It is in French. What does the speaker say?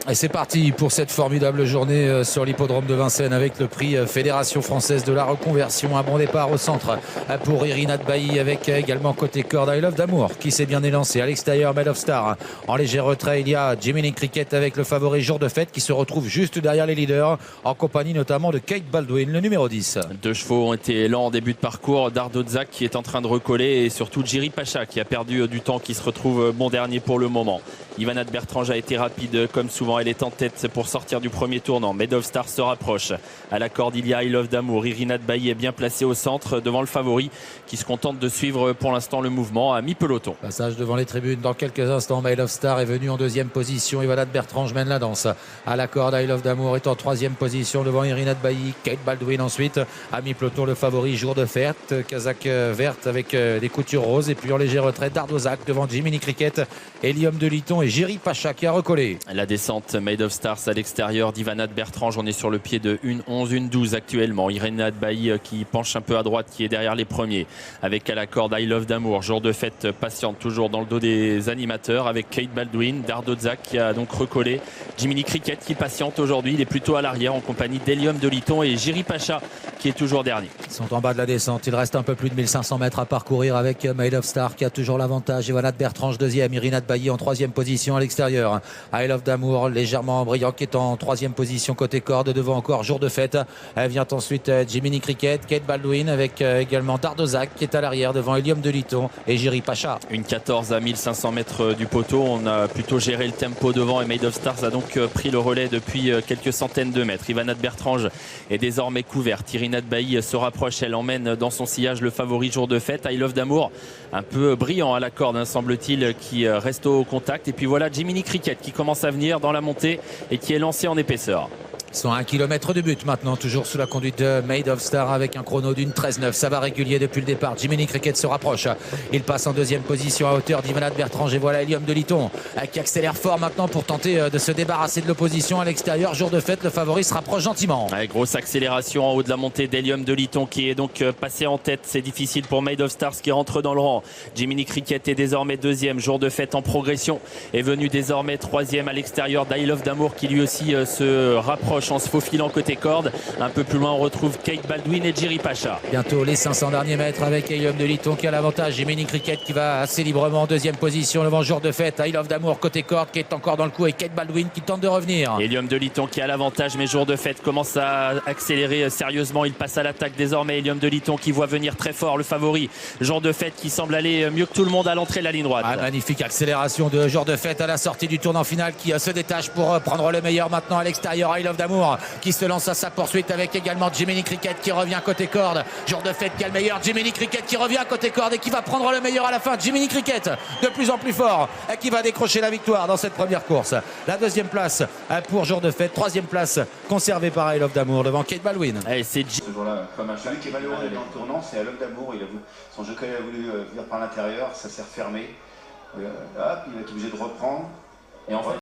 Et c'est parti pour cette formidable journée sur l'hippodrome de Vincennes avec le prix Fédération Française de la Reconversion. Un bon départ au centre pour Irina Bailly avec également côté corde I Love d'Amour qui s'est bien élancé. À l'extérieur, Made of Star. En léger retrait, il y a Jiminy Cricket avec le favori Jour de Fête qui se retrouve juste derrière les leaders en compagnie notamment de Kate Baldwin, le numéro 10. Deux chevaux ont été lents en début de parcours. Dardozak qui est en train de recoller et surtout Jiri Pacha qui a perdu du temps, qui se retrouve bon dernier pour le moment. Ivana de Bertrange a été rapide comme souvent. Elle est en tête pour sortir du premier tournant. Made of Star se rapproche. À la corde, il y a I Love d'Amour. Irina de Bailly est bien placée au centre devant le favori qui se contente de suivre pour l'instant le mouvement à mi-peloton. Passage devant les tribunes dans quelques instants. Made of Star est venu en deuxième position. Ivana de Bertrange mène la danse. À la corde, I Love d'Amour est en troisième position devant Irina de Bailly. Kate Baldwin ensuite. À mi-peloton, le favori Jour de Fête. Casaque verte avec des coutures roses. Et puis en léger retrait, Dardozak devant Jiminy Cricket, Hélium de Liton et Jiri Pacha qui a recollé. La descente Made of Stars à l'extérieur d'Ivana de Bertrange. On est sur le pied de 1-11, 1-12 actuellement. Irina de Bailly qui penche un peu à droite, qui est derrière les premiers. Avec à la corde I Love d'Amour. Jour de Fête patiente toujours dans le dos des animateurs avec Kate Baldwin. Dardozak qui a donc recollé. Jiminy Cricket qui patiente aujourd'hui. Il est plutôt à l'arrière en compagnie d'Hélium de Liton et Jiri Pacha qui est toujours dernier. Ils sont en bas de la descente. Il reste un peu plus de 1500 mètres à parcourir avec Made of Star qui a toujours l'avantage. Ivana de Bertrange deuxième. Irina de Bailly en troisième position à l'extérieur. I Love d'Amour légèrement brillant qui est en troisième position côté corde. Devant encore Jour de Fête. Elle vient ensuite Jiminy Cricket, Kate Baldwin avec également Dardozak qui est à l'arrière devant Hélium de Liton et Jiri Pacha. Une 14 à 1500 mètres du poteau. On a plutôt géré le tempo devant et Made of Stars a donc pris le relais depuis quelques centaines de mètres. Ivana de Bertrange est désormais couverte. Irina de Bailly se rapproche. Elle emmène dans son sillage le favori Jour de Fête. I Love d'Amour un peu brillant à la corde, semble-t-il, qui reste au contact. Et puis voilà Jiminy Cricket qui commence à venir dans la montée et qui est lancé en épaisseur. Ils sont à 1 km de but maintenant, toujours sous la conduite de Made of Star avec un chrono d'une 13,9. Ça va régulier depuis le départ. Jiminy Cricket se rapproche. Il passe en deuxième position à hauteur d'Ivana de Bertrange. Et voilà Hélium de Liton qui accélère fort maintenant pour tenter de se débarrasser de l'opposition à l'extérieur. Jour de Fête, le favori se rapproche gentiment. Avec grosse accélération en haut de la montée d'Hélium de Liton qui est donc passé en tête. C'est difficile pour Made of Stars qui rentre dans le rang. Jiminy Cricket est désormais deuxième. Jour de Fête en progression est venu désormais troisième à l'extérieur d'I Love d'Amour qui lui aussi se rapproche en se faufilant côté corde. Un peu plus loin on retrouve Kate Baldwin et Jiri Pacha. Bientôt les 500 derniers mètres avec Hélium de Liton qui a l'avantage. Jiminy Cricket qui va assez librement en deuxième position devant Jour de Fête. I Love d'Amour côté corde qui est encore dans le coup et Kate Baldwin qui tente de revenir. Hélium de Liton qui a l'avantage mais Jour de Fête commence à accélérer sérieusement. Il passe à l'attaque désormais. Hélium de Liton qui voit venir très fort le favori Jour de Fête qui semble aller mieux que tout le monde à l'entrée de la ligne droite. Magnifique accélération de Jour de Fête à la sortie du tournant final qui se détache pour prendre le meilleur maintenant à l'extérieur. I Love d'Amour qui se lance à sa poursuite avec également Jiminy Cricket qui revient côté corde. Jour de Fête qui a le meilleur. Jiminy Cricket qui revient côté corde et qui va prendre le meilleur à la fin. Jiminy Cricket de plus en plus fort et qui va décrocher la victoire dans cette première course. La deuxième place pour Jour de Fête. Troisième place conservée par I Love d'Amour devant Kate Baldwin. C'est ce jour-là, comme un celui qui est malheureux dans le tournant, c'est I Love d'Amour. Son jockey a voulu venir par l'intérieur, ça s'est refermé. Hop, il va être obligé de reprendre. Et en fait,